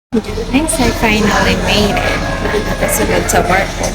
Thanks, I finally made it. Nakasunod sa work ko.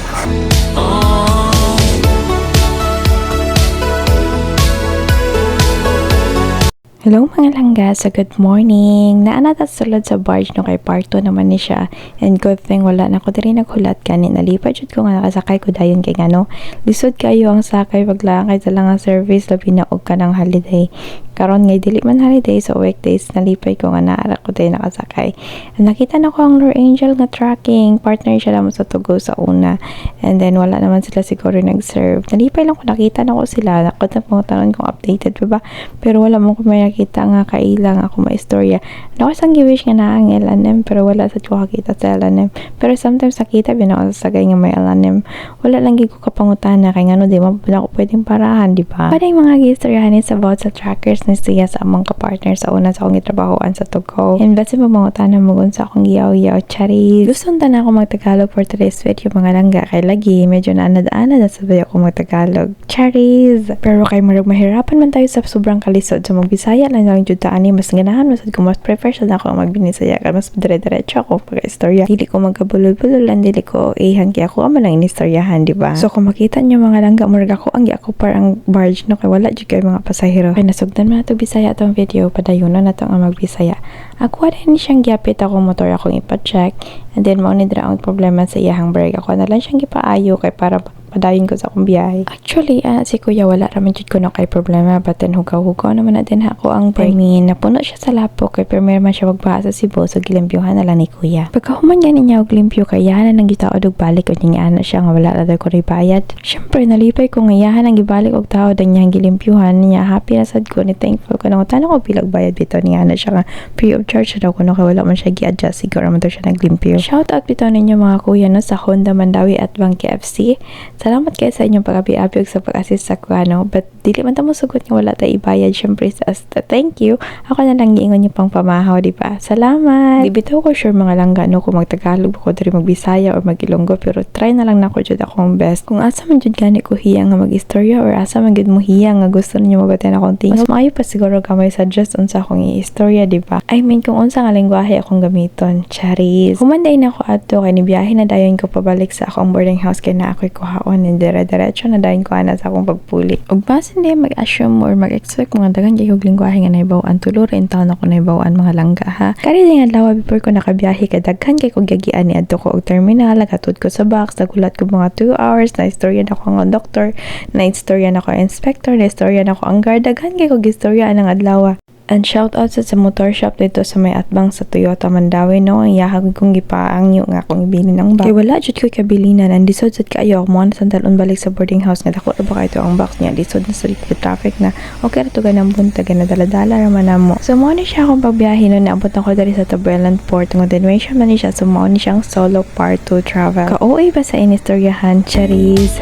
Hello mga langga, so good morning. Naanat sulod sa barge no kay part 2 naman ni siya. And good thing wala na ko diri naghulat kani nalipad jud ko nga nakasakay ko dayon kay ngano. Lisod kayo ang sakay paglangkay sa lang ang service labi na og kanang holiday. Karon ngay dili man holiday so weekdays nalipay ko nga naara ko day nakasakay. And nakita na ko ang Lord Angel nga tracking, partner siya lang sa Tugo sa una. And then wala naman sila siguro nag-serve. Nalipay lang ko nakita na ko sila. Nakita mo tanong kung updated pa ba. Pero wala mo ko may nakita nga kailang ako maistorya. Ako sang giwish nga na ang LNM pero wala sad ko kakita sa LNM. Pero sometimes nakita bin ako sa sagay nga may LNM. Wala lang gid ko kapangutana kay ngano di mo ko pwedeng parahan, di ba? Para yung mga gistoryahan is about sa trackers na siya sa among kapartner sa una sa akong gitrabahoan sa Tugo. And basta mamangutana mo sa akong giyaw-yaw charis. Gusto na ako magtagalog for today's video mga langga kay lagi medyo naanad-anad na sabay ako magtagalog. Charis! Pero kay marag mahirapan man tayo sa sobrang kalisod sa magbisaya lang lang jud ta ani mas ganahan mas ko mas prefer sa ako magbinisaya kay mas dire-diretso ako pag istorya. Dili ko magkabulol-bulol lang dili ko ihan kay ako man lang inistoryahan, di ba? So kung makita niyo mga langga murag ako ang ako parang barge no kay wala jud kay mga pasahero. Kay nasugdan man ato Bisaya atong video padayon na nato ang magbisaya. Ako din siyang giapit ako motor akong ipa-check and then mao ni dira ang problema sa iyahang brake. Ako na lang siyang gipaayo kay para padayon ko sa akong biyahe. Actually, si kuya wala raman jud ko na kay problema but then hugaw-hugaw naman na din ako ang brake. I mean, napuno siya sa lapo kay premier man siya magbaha sa Cebu so gilimpyuhan na lang ni kuya. Pagkahuman nga niya og limpyo kay yahan nang gitaod og balik og niya ana siya nga wala ra daw ko bayad. Syempre nalipay ko nga yahan nang gibalik og taod ang niyang gilimpyuhan niya. Happy na sad ko ni thankful ko nang tanong ko bilag bayad bitaw niya ana siya nga free of charge daw ko no kay wala man siya gi-adjust siguro man daw siya naglimpyo. Shout out bitaw ninyo mga kuya no sa Honda Mandawi at Bangke FC. Salamat kayo sa inyong pag-abi-abiyog sa pag-assist sa kuano. But dili man ta mo sugot nga wala ta ibayad. Syempre as a thank you, ako na lang giingon niyo pang pamahaw, di ba? Salamat! Di bitaw ko sure mga langga no kung magtagalog ko diri magbisaya or magilonggo pero try na lang nako jud akong best. Kung asa man jud gani ko hiyang nga magistorya or asa man gid mo hiyang nga gusto niyo mabatian akong tingin. Mas maayo pa siguro gamay suggest unsa akong istorya, di ba? I mean kung unsa nga lengguwahe akong gamiton. Charis! Humanday na ako adto kay ni biyahe na dayon ko pabalik sa akong boarding house kay na ako'y kuhaon and dire-diretso na dayon ko ana sa akong pagpuli. Og base hindi mag-assume or mag-expect mga daghan kay og lengguwahe nga nahibaw-an tulo rin taon ako nahibaw-an mga langga ha. Kari din adlaw before ko nakabiyahe kay daghan kay kog giagian ni adto ko og terminal nagatud ko sa box nagulat ko mga 2 hours na istorya na ko ang doktor na istorya na ko inspector na istorya na ko ang guard daghan kay kog istorya ang adlaw. And shout out sa motor shop dito sa may atbang sa Toyota Mandawi no ang yahag kong gipaangyo nga akong ibili ng box. Kay wala jud ko kabilinan and disod sad kaayo ako mo na sandalon balik sa boarding house nga dako ba kay ito ang box niya disod na sa traffic na okay ra to ganang bunta na dala-dala raman namo. So mo ni siya akong pagbiyahe no naabot ako diri sa Tabuelan Port continuation man ni siya so mo ni siyang solo part 2 travel. Ka-OA ba sa inistoryahan charis?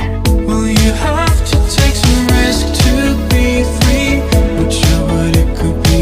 Will you have to take some risk to be free? Not sure what it could be.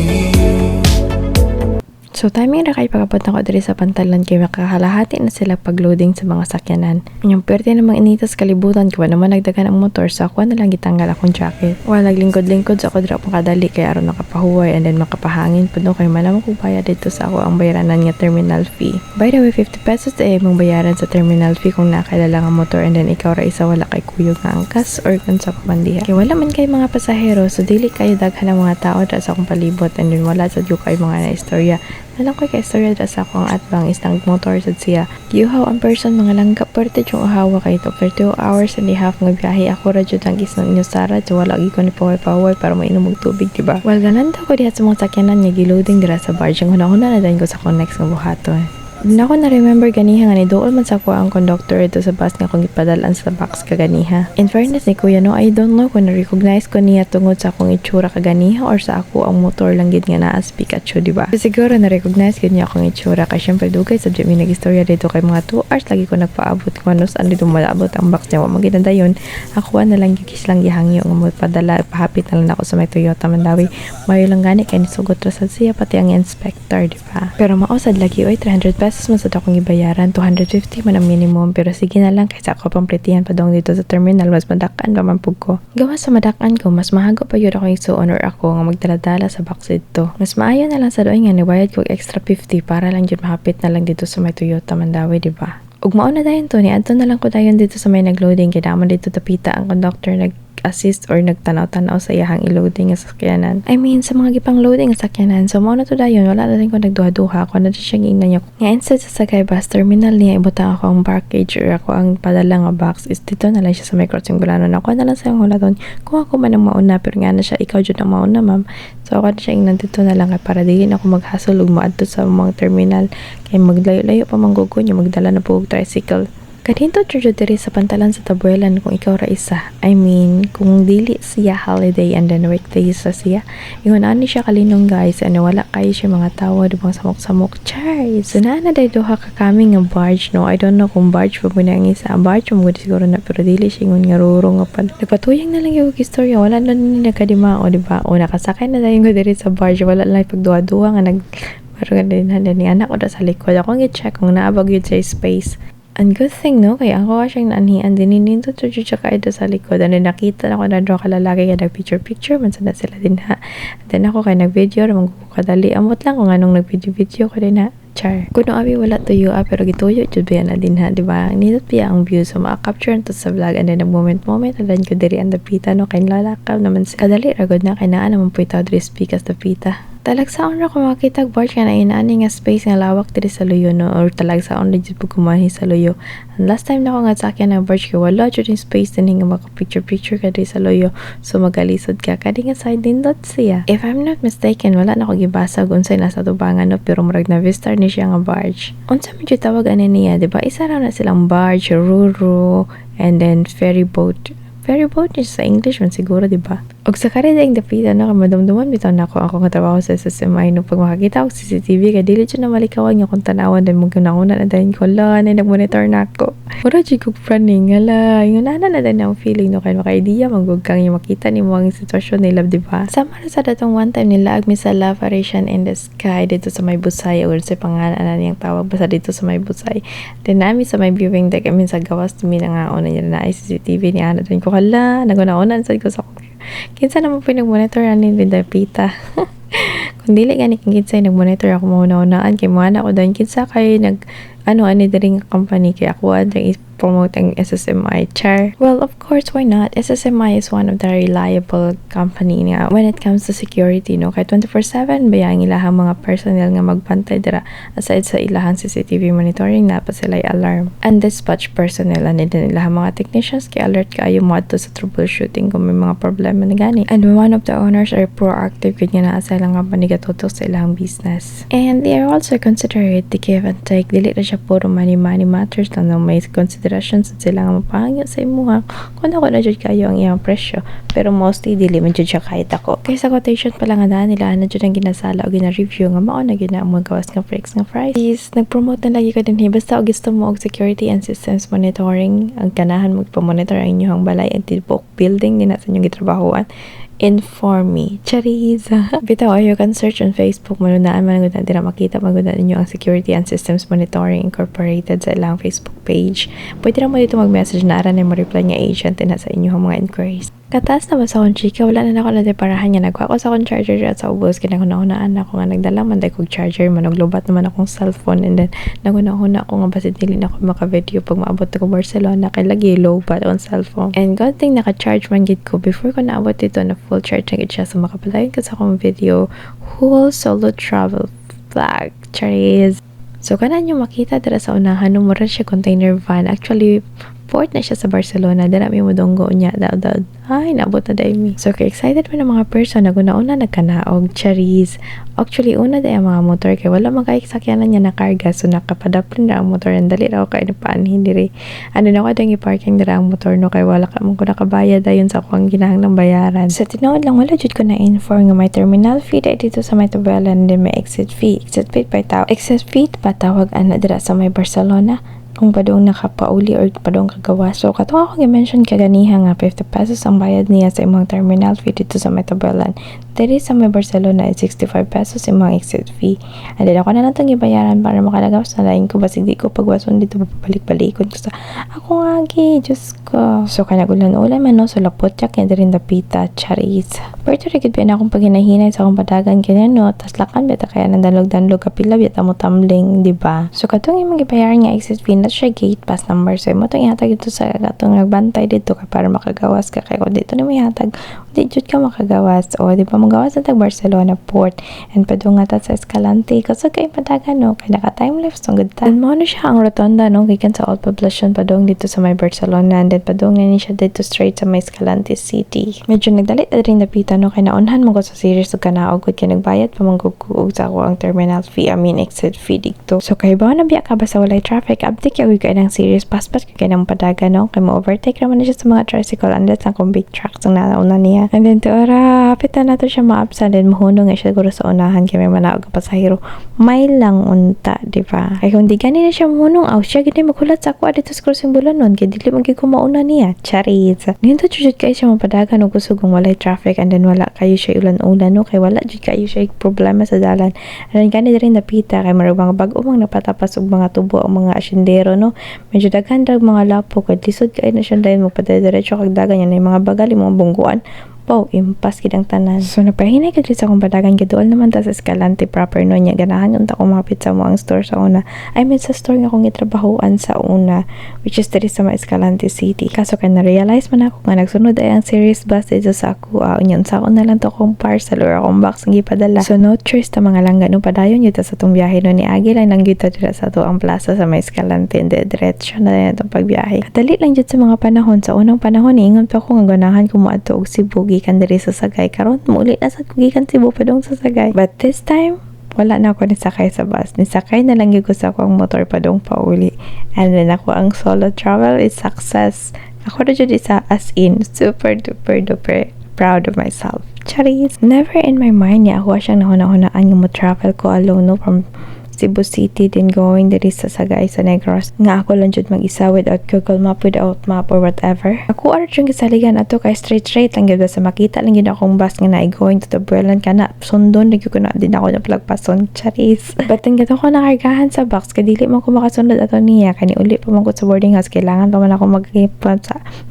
So timing ra kay pagabot na ko diri sa pantalan kay makakalahati na sila pagloading sa mga sakyanan. Yung pwerte namang initas kalibutan ko naman nagdagan ang motor sa ako na lang gitanggal akong jacket. Wala naglingkod-lingkod sa ako dira pang kadali kay aron nakapahuway and then makapahangin pud no kay manamo ko bayad dito sa ako ang bayaranan nga terminal fee. By the way 50 pesos mong bayaran sa terminal fee kung nakilala nga motor and then ikaw ra isa wala kay kuyog nga angkas or kun sa pamandiha. Kay wala man kay mga pasahero so dili kayo daghan ang mga tao dira sa akong palibot and then wala sa kay mga na istorya. Nalang ko kay istorya dra sa akong atbang is nang motor sad siya. Giuhaw ang person mga langga perte yung uhawa kay after 2 hours and a half nga biyahe ako ra jud ang isang inyo sara so wala gi ko ni paway para mainom og tubig diba. Wal ganan ko diha sa mga sakyanan nga giloading dira sa barge ang hunahuna na dayon ko sa akong next nga buhaton. Nako na remember ganiha nga ni dool man sa ko ang conductor ito sa bus nga kung ipadalan sa box kaganiha. In fairness ni kuya no I don't know kung na-recognize ko niya tungod sa akong itsura kaganiha or sa ako ang motor lang gid nga naa as Pikachu di ba? So, siguro na-recognize gid niya akong itsura kay syempre dugay subject mi nagistorya dito kay mga 2 hours lagi ko nagpaabot ko ano saan dito malabot ang box niya wa maganda dayon. Ako na lang gigis lang gihangyo nga mo padala pahapit na lang ako sa may Toyota Mandawi. Mayo lang gani kay nisugot ra sad siya pati ang inspector di ba? Pero maosad lagi oy 300 pesos pesos man sa akong gibayaran, 250 man ang minimum, pero sige na lang kaysa ako pamplitihan pa dong dito sa terminal, mas madakan pa man pug ko. Gawa sa madakan ko, mas mahago pa yun ako igsuon or ako nga magdala-dala sa box dito. Mas maayo na lang sa doy nga nibayad ko extra 50 para lang jud mahapit na lang dito sa may Toyota Mandawi, di ba? Ug mao na dayon to ni adto na lang ko dayon dito sa may nagloading kay damo dito tapita ang conductor nag-assist or nagtanaw-tanaw sa iyahang i-loading nga sakyanan. I mean sa mga gipang loading nga sakyanan. So mao na to dayon wala na rin ko nagduha-duha ako na siya ingnan niya. Nga instead sa Sakay Bus Terminal niya ibutang ako ang package or ako ang padala nga box is dito na lang siya sa may crossing Bulanon. Ako na lang sa hulaton kung ako man ang mauna pero nga na siya ikaw jud ang mauna ma'am. So ako na siya ingnan dito na lang kay para dili na ako maghasol ug maadto sa mga terminal kay maglayo-layo pa manggugo niya magdala na po og tricycle. Kadinto jud diri sa pantalan sa Tabuelan kung ikaw ra isa. I mean, kung dili siya holiday and then weekday sa siya, ingon ani siya kalinong guys, ano wala kayo siya mga tawo dibang samok-samok. Cheers! So na day duha ka kami nga barge, no? I don't know kung barge pa mo na ang isa. Barge mo siguro na pero dili siya ingon nga ruro nga pa. Nagpatuyang na lang yung istorya, wala na ni nagkadimao, di ba? O nakasakay na dayon ko diri sa barge, wala lang pagduwa-duwa nga pero ganun ni anak ko da sa likod. Ako nga-check kung naabag yun sa space. And good thing, no? Kaya ako siyang naanhian. Dinininto to siya ka ito sa likod. And then nakita na ako na doon kalalaki kaya nag-picture-picture. Mansa na sila din ha. And then ako kaya nag-video. Ramang kadali. Amot lang kung anong nag-video-video ko din ha. Char. Kuno abi wala tuyo pero gituyo jud ba na din ha, di ba? Nindot piya ang view so ma-capture to sa vlog and then moment and then ko diri ang dapita no kay lalakaw naman sa kadali ragod na kay naa naman po itaw diri speak as dapita. Talagsaon ra ko makita board ka na inaani nga space nga lawak diri sa luyo no or talagsaon ra jud pug kumahi sa luyo. And last time na ko nga sa akin na board ko wala jud yung space din nga maka-picture ka diri sa luyo so magalisod ka kadi nga side dindot siya. If I'm not mistaken wala na ko gibasa kung unsay nasa tubangan no pero murag na Vistar ni siya nga barge. Unsa man jud tawag ani niya, di ba? Isa ra na silang barge, ruro, and then ferry boat. Ferry boat is sa English man siguro, di ba? Og sa karideng dapita na kamadumduman bitaw na ako nga trabaho sa SSMI no pag makakita og CCTV kay dili jud na malikawan nga kung tanawan din magkunahuna na dayon ko la na nagmonitor na ako. Mura jud ko praning ala ingon ana na din ang feeling no kay maka-idea magug kang yung makita nimo ang sitwasyon nila, di ba? Sama sa datong one time nila agmi sa Love Apparition in the Sky dito sa may Busay or sa pangalan ana niyang tawag basta dito sa may Busay. Then nami sa may viewing deck amin sa gawas mi na nga ona niya na CCTV ni ana din ko hala nagunaonan sad ko sa kinsa naman po nag-monitor ani ni Dapita. Kung dili gani kinsa nag-monitor ako mauna-unaan kay mo ana ko doon kinsa kay nag ani diri nga company kay ako ading promote ang SSMI char. Well, of course, why not? SSMI is one of the reliable company nga when it comes to security, no? Kay 24/7 ba ang ilahang mga personnel nga magbantay dira aside sa ilahang CCTV monitoring na pa sila alarm. And dispatch personnel ani din ilahang mga technicians kay alert kaayo mo adto sa troubleshooting kung may mga problema na gani. And one of the owners are proactive gid nga naa sa ilang company gatutok sa ilang business. And they are also considerate the give and take. Dili ra siya puro money matters lang no may consideration sila nga mapahangyo sa imuha kung ako na jud kayo ang iyang presyo pero mostly dili man jud siya kahit ako kay sa quotation pala nga daan nila na jud ang ginasala o gina-review nga mao na gyud na ang magawas nga breaks nga price is nag-promote na lagi ka din basta og gusto mo og security and systems monitoring ang ganahan mo pa-monitor ang inyong balay and tibok building din sa inyong gitrabahoan inform me. Chariza. Bitaw, you can search on Facebook. Manunaan man na dira makita magunda ninyo ang Security and Systems Monitoring Incorporated sa ilang Facebook page. Pwede na mo dito mag-message na aran na mo reply nga agent na sa inyong mga inquiries. Kataas na ba sa akong chika, wala na ako natiparahan niya. Nagwa ko sa akong charger at sa ubos. Kinahuna-hunaan ako nga nagdala man dahil kong charger. Managlobat naman akong cellphone. And then, naguna-huna ako nga basit nili na ako maka-video pag maabot ako Barcelona. Kay lagi low-bat akong cellphone. And good thing naka-charge man gid ko. Before ko naabot dito na full charge na gid siya. So, makapalayan ko sa akong video. Whole solo travel vlog. Charis. So, kanan yung makita dira sa unahan. Numura siya container van. Actually, port na siya sa Barcelona. Dala mi mo donggo niya. Daw. Ay, naabot na dahil mi. So, excited mo ng mga person na una nagkanaog, charis. Actually, una dahil ang mga motor kay wala magkaikasakyanan niya na karga. So, nakapadaplin na ang motor. Ang dali raw kayo na paan. Hindi rin. Ano na ko dahil i-parking na ang motor no kay wala ka mong nakabayad dahil sa akong ginahang ng bayaran. So, tinood lang wala jud ko na inform nga may terminal fee dahil dito sa may Tabuelan din may exit fee. Exit fee pa tawag ana dira sa may Barcelona. Kung padong nakapauli or padong kagawa. So, katong ako i-mention kaganiha nga 50 pesos ang bayad niya sa imong terminal fee dito sa may Tabuelan. diri sa may Barcelona ay 65 pesos yung mga exit fee. And then ako na lang itong ibayaran para makalagaw sa lain ko. Basig di ko pagwason dito papabalik-balikon ko sa ako nga gi, Diyos ko. So kanagulan-ulan man no, so lapot yak yan rin dapita, charis. Puerto Rico pa na akong paghinahinay sa akong padagan kanya no, tas lakan beta kaya nandalog-danlog kapila beta mo tumbling, di ba? So katong yung magibayaran nga exit fee na siya gate pass number. So mo itong ihatag ito sa katong nagbantay dito kay para makagawas ka kay kung dito na may hatag di jud ka makagawas o di ba magawas sa tag Barcelona port and padungat sa Escalante kasi kay padagan no kay naka time lapse so good time mo na siya ang rotonda no gikan sa old poblacion padung dito sa may Barcelona and then padung na ni siya dito straight sa may Escalante City. Medyo nagdalit na rin napita no kay naunhan mo ko sa series ug kanaog gud kay nagbayad pa manggugug sa ako ang terminal fee exit fee dito. So kay ba na biya ka ba sa walay traffic update kay kay ng series paspas kay nang padagan no kay mo overtake naman na siya sa mga tricycle unless ang kung big trucks ang nauna niya. And then to hapit na nato siya maapsa then mahunong nga siya siguro sa unahan kay may manaog ka pasahero. May lang unta, di ba? Kay kung di gani na siya mahunong aw siya gid maghulat sa ako dito sa crossing bulanon kay dili man gyud ko mauna niya. Charis. Ninto jud kay siya mapadagan og kusog kung walay traffic and then wala kayo siya ulan-ulan no kay wala jud kayo siya problema sa dalan. And then gani rin napita kay marag mga bag-o mang napatapas og mga tubo ang mga asyendero no. Medyo daghan dag mga lapo kay lisod kay na siya dahil mo padadiretso kag dagan yan mga bagali mga bungguan. Wow, impas gid ang tanan. So napahinay kag sa akong padagan giduol naman ta sa Escalante proper no nya ganahan unta ko mapit sa mo ang store sa una. I mean sa store nga akong gitrabahoan sa una which is diri sa Escalante City. Kaso kay na realize man ako nga nagsunod ay ang series bus dito sa ako unyon sa na lang to akong parcel or akong box nga gipadala. So no choice ta mga langga no padayon gyud sa atong biyahe no ni Agi lang nang gyud dira sa ato ang plaza sa Escalante and diretso na lang atong pagbiyahe. Dali lang gyud sa mga panahon sa unang panahon ingon pa ako nga ganahan ko moadto og Cebu gikan diri sa Sagay karon muli na sa gikan Cebu padung sa Sagay but this time wala na ako nisakay sa bus nisakay na lang gyud ko sa akong motor padung pauli and then ako ang solo travel is success ako na jud isa as in super duper proud of myself. Charis. Never in my mind niya ako siyang nahuna-hunaan yung mo travel ko alone no from Cebu City then going diri sa Sagay sa Negros nga ako lang jud mag-isa without Google Map without map or whatever. Ako ara jud gisaligan ato kay straight lang gyud sa makita lang gyud akong bus nga na going to the Berlin kana sundon lagi ko na din ako na plagpason. Charis. But ang gato ko nakargahan sa box kay dili man ko makasunod ato niya kani uli pa man ko sa boarding house kailangan pa man ako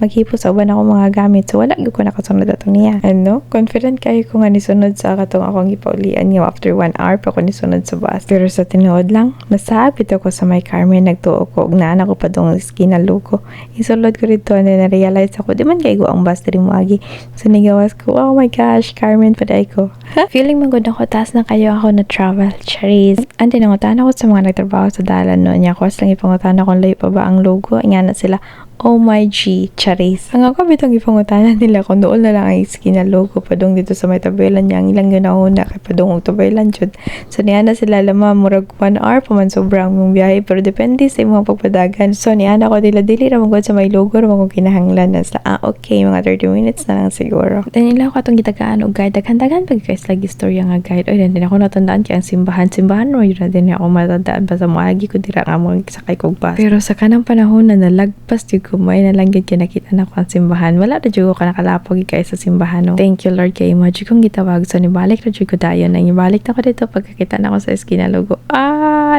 maghipo sa uban ako mga gamit so wala gyud ko nakasunod ato niya. And no confident kayo ko nga nisunod sa katong akong gipaulian nga after 1 hour pa ko nisunod sa bus pero sa tinuod lang nasabit ako sa may Carmen nagtuo ko og naan ako pa dong esquina Lugo isulod ko rito and then na-realize ako di man kay go ang bus diri moagi so nigawas ko oh my gosh Carmen paday ko feeling man gud ako taas na kayo ako na travel charis and then nangutan ako sa mga nagtrabaho sa dalan no nya ko lang ipangutan ako layo pa ba ang logo nga na sila oh my G, charis. Ang ako bitong ipangutanan nila kung doon na lang ang esquina Lugo padung dito sa may tabelan niya. Ang ilang ginahuna kay padung og tabelan jud. So niya na sila lama murag 1 hour pa man sobrang mong biyahe pero depende sa imong pagpadagan. So niya na ko dili ra man sa may Lugo ra man ko kinahanglan na sa okay mga 30 minutes na lang siguro. Then ila ko atong gitagaan og guide daghan pag guys lagi storya nga guide. Oy then ako natandaan kay ang simbahan ro yun na din ako matandaan pa sa moagi ko dira nga mo sakay kog bus. Pero sa kanang panahon na nalagpas jud kumay na lang gid kinakita na ko ang simbahan wala ra jud ko nakalapog kay sa simbahan no. Thank you Lord kay mo jud kong gitawag so nibalik ra jud ko dayon nang ibalik na ko dito pagkakita na ko sa esquina Lugo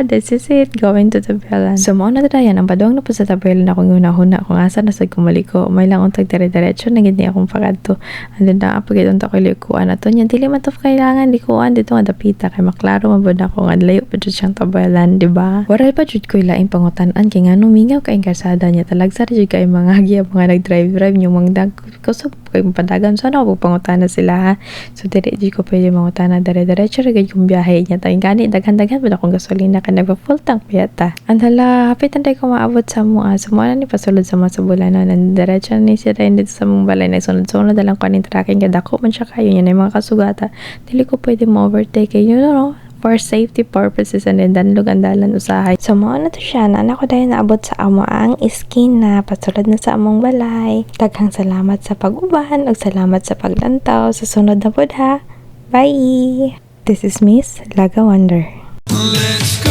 this is it going to the Tabelan. So mo na dayon ang padong na po sa Tabelan akong una-una kung asa na sa kumaliko may lang untag dire-diretso na gid ni akong pakadto and then na pagid unta ko likuan ato nya dili man to kailangan likuan dito nga dapita kay maklaro mabod ako nga layo pa jud siyang Tabelan di ba waray pa jud ko laing pangutan-an kay ngano mingaw kay kasada niya talagsa jud kay mga giya mga nag-drive yung mga kusog kay padagan sana ako pangutana sila ha so dire di ko pwede mangutana dire-diretso ra gid yung biyahe niya tay gani daghan-daghan pud akong gasolina kay nagpa full tank piyata andala hapit anday ko maabot sa mua so mo na ni pasulod sa mga bulanan and diretso ni siya rin dito sa mong balay nagsunod-sunod na lang kanin tracking kada ko man siya kayo niya na mga kasugata dili ko pwede mo overtake you know for safety purposes and then danlog ang dalan usahay. So mo na to siya na ako dahil naabot sa amo ang esquina pasulod na sa among balay. Daghang salamat sa pag-uban ug salamat sa paglantaw sa sunod na pod ha. Bye. This is Miss Laga Wonder. Let's go.